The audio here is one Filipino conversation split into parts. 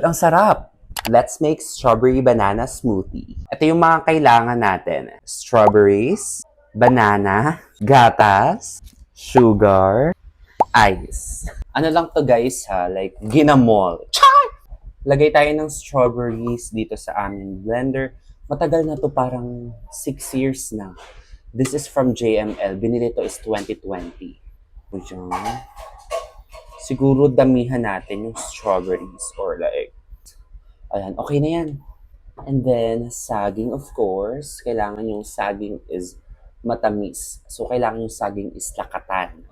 Ang sarap! Let's make strawberry banana smoothie. Ito yung mga kailangan natin. Strawberries, banana, gatas, sugar, ice. Ano lang to guys ha, like ginamol. Char! Lagay tayo ng strawberries dito sa aming blender. Matagal na to, parang 6 years na. This is from JML. Binili to is 2020. Diyan. Siguro damihan natin yung strawberries or like, ayan, okay na yan. And then, saging of course. Kailangan yung saging is matamis. So, kailangan yung saging is lakatan.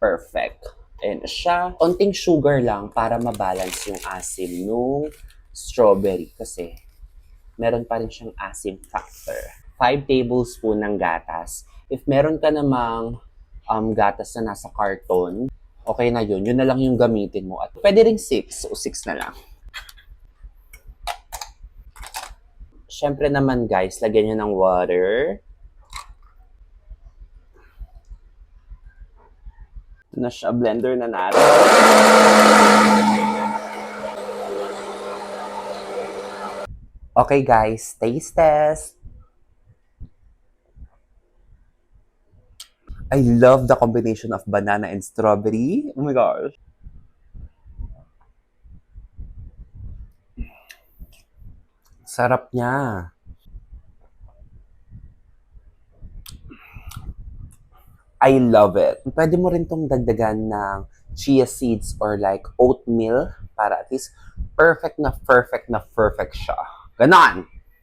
Perfect. Ayan na siya. Konting sugar lang para mabalance yung asim nung strawberry kasi meron pa rin siyang asim factor. 5 tablespoon ng gatas. If meron ka namang gatas na nasa carton, okay na yun. Yun na lang yung gamitin mo. At pwede rin 6 o 6 na lang. Siyempre naman guys, lagyan nyo ng water. Ito na siya, blender na natin. Okay guys, taste test. I love the combination of banana and strawberry. Oh my gosh. Sarap niya. I love it. Pwede mo rin tong dagdagan ng chia seeds or like oatmeal para at least perfect na perfect siya. Ganon!